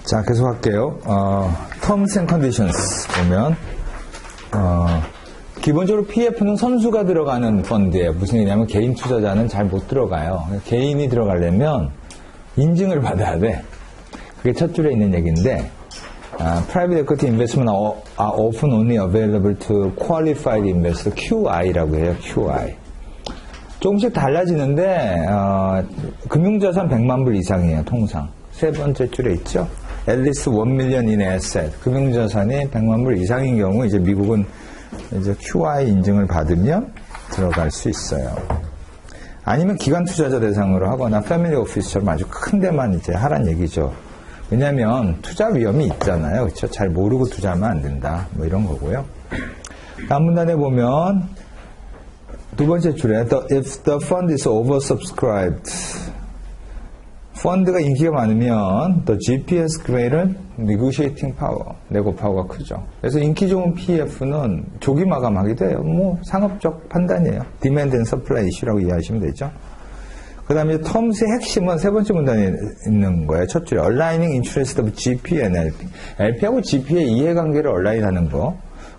자, 계속할게요. Terms and Conditions 보면 기본적으로 PF는 선수가 들어가는 펀드예요. 무슨 얘기냐면 개인 투자자는 잘 못 들어가요. 개인이 들어가려면 인증을 받아야 돼. 그게 첫 줄에 있는 얘기인데 Private Equity Investment are often only available to Qualified Investor, QI라고 해요. QI. 조금씩 달라지는데 금융자산 100만 불 이상이에요. 통상. 세 번째 줄에 있죠. At least 1 million in asset. 금융자산이 100만 불 이상인 경우 이제 미국은 이제 QI 인증을 받으면 들어갈 수 있어요. 아니면 기관 투자자 대상으로 하거나 패밀리 오피스처럼 아주 큰 데만 이제 하란 얘기죠. 왜냐하면 투자 위험이 있잖아요. 그렇죠? 잘 모르고 투자하면 안 된다. 뭐 이런 거고요. 다음 문단에 보면 두 번째 줄에 if the fund is oversubscribed, 펀드가 인기가 많으면 the GP has greater negotiating power, 내고 파워가 크죠. 그래서 인기 좋은 PF는 조기 마감하기도 해요. 뭐 상업적 판단이에요. Demand and Supply Issue라고 이해하시면 되죠. 그 다음에 텀스의 핵심은 세 번째 문단에 있는 거예요. 첫 줄에 Aligning Interest of GP and LP. LP하고 GP의 이해관계를 얼라인하는 거.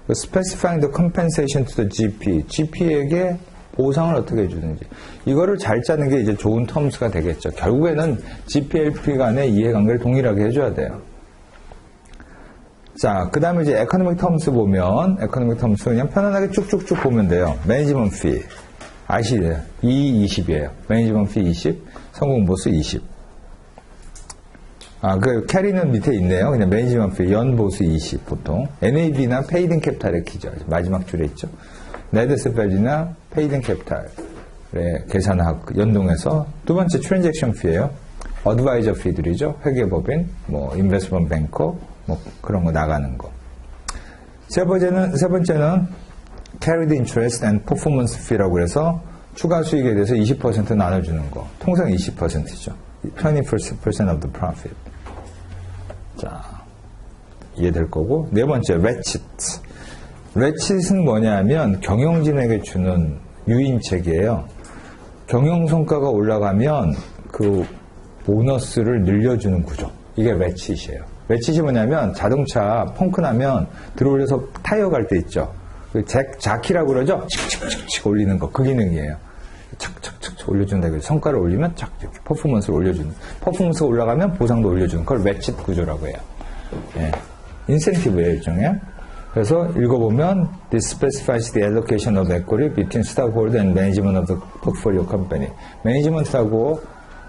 Specifying the compensation to the GP. GP에게 보상을 어떻게 해주는지. 이거를 잘 짜는 게 이제 좋은 텀스가 되겠죠. 결국에는 GP, LP 간의 이해관계를 동일하게 해줘야 돼요. 자, 그 다음에 이제 에코노믹 텀스 보면, 에코노믹 텀스 그냥 편안하게 쭉쭉쭉 보면 돼요. 매니지먼트 피. 아시죠? 20이에요. 매니지먼트 피 20, 성공보수 20. 그 캐리는 밑에 있네요. 그냥 매니지먼트 피, 연보수 20 보통. NAV나 페이드 캐피탈의 키죠. 마지막 줄에 있죠. 네드스 밸류나 페이드 캐피탈의 계산하고 연동해서 두 번째 트랜잭션 피예요. 어드바이저 피들이죠. 회계법인, 뭐 인베스트먼트 뱅커, 뭐 그런 거 나가는 거. 세 번째는 carried interest and performance fee라고 해서 추가 수익에 대해서 20% 나눠주는 거. 통상 20%죠. 20% of the profit. 자, 이해될 거고. 네 번째, ratchet. ratchet은 뭐냐면 경영진에게 주는 유인책이에요. 경영성과가 올라가면 그 보너스를 늘려주는 구조. 이게 ratchet이에요. ratchet이 뭐냐면 자동차 펑크 나면 들어올려서 타이어 갈 때 있죠. 그 자키라고 그러죠? 칙칙칙칙 올리는 거. 그 기능이에요. 착착착 올려준다. 성과를 올리면 착 퍼포먼스를 올려주는. 퍼포먼스가 올라가면 보상도 올려주는. 그걸 ratchet 구조라고 해요. 예. 인센티브예요, 일종의. 그래서 읽어보면 This specifies the allocation of equity between stockholder and management of the portfolio company. 매니지먼트하고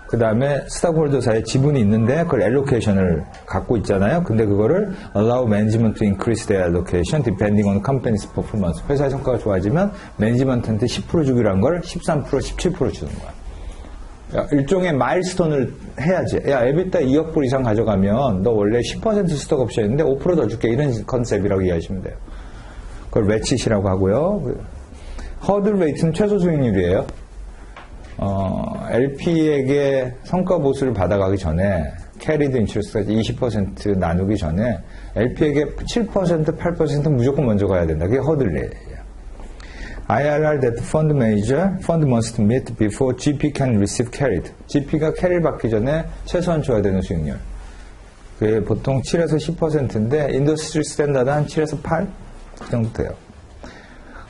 그 다음에 스탁홀더 사이에 지분이 있는데 그걸 allocation을 갖고 있잖아요. 근데 그거를 allow management to increase their allocation depending on company's performance. 회사의 성과가 좋아지면 매니지먼트한테 10% 주기로 한 걸 13%, 17% 주는 거야. 야, 일종의 마일스톤을 해야지. 야, 에비타 2억 불 이상 가져가면 너 원래 10% 스톡 옵션인데 5% 더 줄게. 이런 컨셉이라고 이해하시면 돼요. 그걸 렛칫이라고 하고요. 허들 레이트는 최소 수익률이에요. LP에게 성과 보수를 받아가기 전에 캐리드 인트레스트까지 20% 나누기 전에 LP에게 7%, 8% 무조건 먼저 가야 된다. 그게 허들레이예요. IRR that fund manager, fund must meet before GP can receive carried. GP가 캐리를 받기 전에 최소한 줘야 되는 수익률. 그게 보통 7에서 10%인데 인더스트리 스탠다드 한 7에서 8? 그 정도 돼요.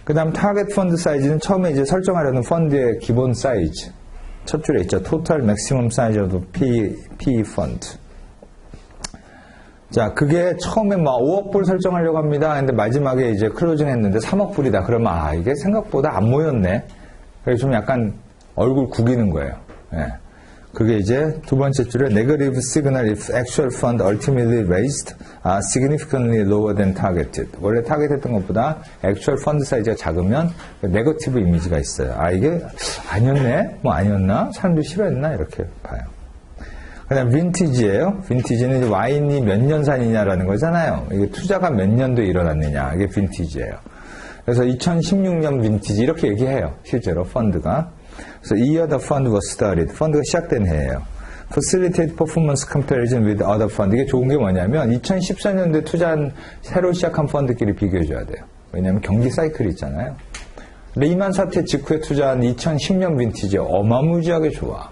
그 다음 타겟 펀드 사이즈는 처음에 이제 설정하려는 펀드의 기본 사이즈. 첫 줄에 있죠. Total maximum size of the PE fund. 자, 그게 처음에 막 5억 불 설정하려고 합니다. 근데 마지막에 이제 클로징 했는데 3억 불이다. 그러면 이게 생각보다 안 모였네. 그래서 좀 약간 얼굴 구기는 거예요. 예. 그게 이제 두 번째 줄에 negative signal if actual fund ultimately raised are significantly lower than targeted. 원래 타겟했던 것보다 actual fund 사이즈가 작으면 네거티브 이미지가 있어요. 이게 아니었네? 뭐 아니었나? 사람들이 싫어했나? 이렇게 봐요. 그 다음 빈티지예요. 빈티지는 이제 와인이 몇 년산이냐라는 거잖아요. 이게 투자가 몇 년도에 일어났느냐. 이게 빈티지예요. 그래서 2016년 빈티지 이렇게 얘기해요. 실제로 펀드가. 그래서 year the fund was started. 펀드가 시작된 해예요. Facilitate performance comparison with other fund. 이게 좋은 게 뭐냐면 2014년도에 투자한 새로 시작한 펀드끼리 비교해줘야 돼요. 왜냐하면 경기 사이클이 있잖아요. 레이만 사태 직후에 투자한 2010년 빈티지 어마무지하게 좋아.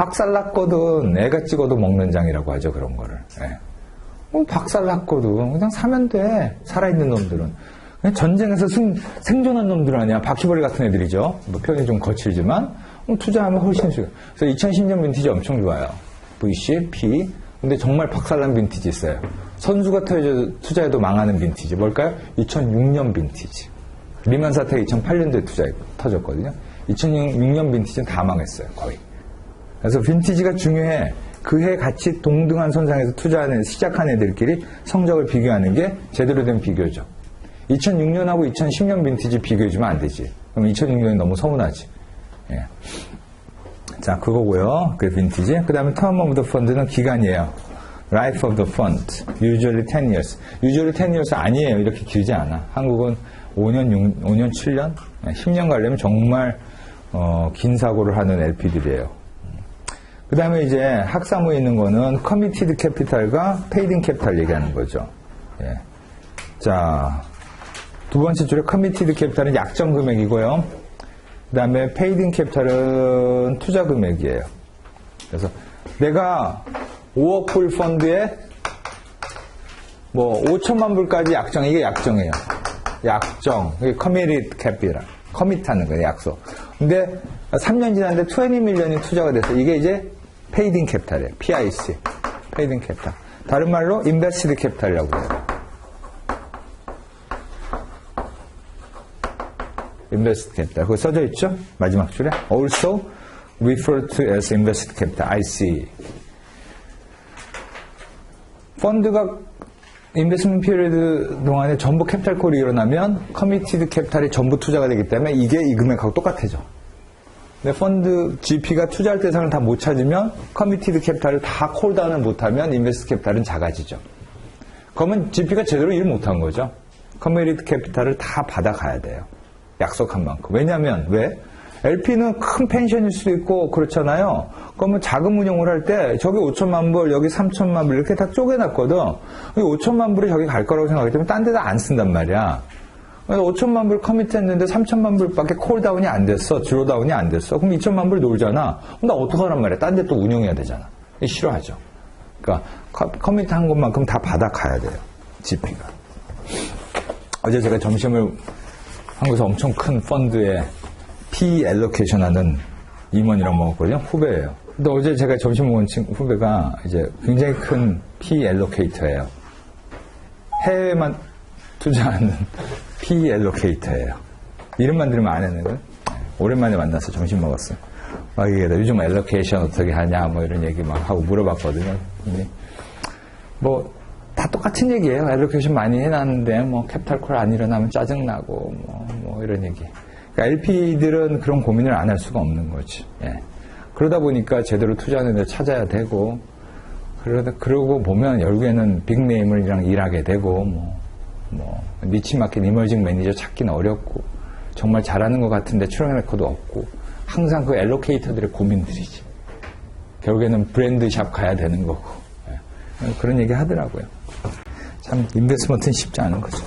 박살났거든. 애가 찍어도 먹는 장이라고 하죠, 그런 거를. 예. 박살났거든. 그냥 사면 돼. 살아있는 놈들은. 그냥 전쟁에서 생존한 놈들 아니야. 바퀴벌레 같은 애들이죠. 뭐 표현이 좀 거칠지만, 투자하면 훨씬 쉬워요. 그래서 2010년 빈티지 엄청 좋아요. VC, P. 근데 정말 박살난 빈티지 있어요. 선수가 투자해도 망하는 빈티지. 뭘까요? 2006년 빈티지. 리만 사태가 2008년도에 터졌거든요. 2006년 빈티지는 다 망했어요, 거의. 그래서 빈티지가 중요해. 그 해 같이 동등한 선상에서 투자하는, 시작한 애들끼리 성적을 비교하는 게 제대로 된 비교죠. 2006년하고 2010년 빈티지 비교해주면 안 되지. 그럼 2006년이 너무 서운하지. 예. 자, 그거고요. 그 빈티지. 그 다음에 term of the fund는 기간이에요. Life of the fund. Usually 10 years. Usually 10 years 아니에요. 이렇게 길지 않아. 한국은 5년, 7년? 10년 가려면 정말, 긴 사고를 하는 LP들이에요. 그 다음에 이제 학사모에 있는 거는 committed capital과 paid in capital 얘기하는 거죠. 예. 자, 두 번째 줄에 committed capital은 약정 금액이고요. 그 다음에 paid in capital은 투자 금액이에요. 그래서 내가 5억 불 펀드에 뭐 5천만 불까지 약정, 이게 약정이에요. 약정. 이게 committed capital. commit 하는 거예요, 약속. 근데 3년 지났는데 20 밀리언이 투자가 돼서 이게 이제 paid in capital이에요. PIC. paid in capital. 다른 말로 invested capital이라고 해요. invested capital. 그거 써져 있죠? 마지막 줄에. Also referred to as invested capital. IC. 펀드가 인베스트먼트 피리어드 동안에 전부 캐피탈 콜이 일어나면 커미티드 캐피탈이 전부 투자가 되기 때문에 이게 이 금액하고 똑같아져. 근데 펀드 GP가 투자할 대상을 다 못 찾으면 커미티드 캐피탈을 다 콜다운을 못하면 인베스트 캐피탈은 작아지죠. 그러면 GP가 제대로 일 못한 거죠. 커미티드 캐피탈을 다 받아가야 돼요. 약속한 만큼. 왜냐하면 왜? LP는 큰 펜션일 수도 있고 그렇잖아요. 그러면 자금 운용을 할 때 저기 5천만 불, 여기 3천만 불 이렇게 다 쪼개놨거든. 5천만 불이 저기 갈 거라고 생각하기 때문에 딴 데다 안 쓴단 말이야. 5천만 불 커미트 했는데 3천만 불밖에 콜다운이 안 됐어. 드로다운이 안 됐어. 그럼 2천만 불 놀잖아. 그럼 나 어떡하란 말이야. 딴 데 또 운용해야 되잖아. 싫어하죠. 그러니까 커미트 한 것만큼 다 받아가야 돼요. GP가. 어제 제가 점심을 한국에서 엄청 큰 펀드에 P 알로케이션 하는 임원이랑 먹었거든요. 후배예요. 근데 어제 제가 점심 먹은 후배가 이제 굉장히 큰 P 알로케이터예요. 해외만 투자하는 P 알로케이터예요. 이름만 들으면 안 했는데 오랜만에 만나서 점심 먹었어요. 막 이게 요즘 알로케이션 어떻게 하냐 뭐 이런 얘기 막 하고 물어봤거든요. 근데 뭐 다 똑같은 얘기예요. 알로케이션 많이 해놨는데 뭐 캐피탈 콜 안 일어나면 짜증나고 뭐 이런 얘기. 그러니까 LP들은 그런 고민을 안 할 수가 없는 거지. 예. 그러다 보니까 제대로 투자하는 데 찾아야 되고, 그러고 보면 결국에는 빅네임이랑 일하게 되고, 니치마켓 이머징 매니저 찾기는 어렵고, 정말 잘하는 것 같은데 트랙 레코드 없고, 항상 그 엘로케이터들의 고민들이지. 결국에는 브랜드샵 가야 되는 거고. 예. 그런 얘기 하더라고요. 참, 인베스트먼트는 쉽지 않은 거죠.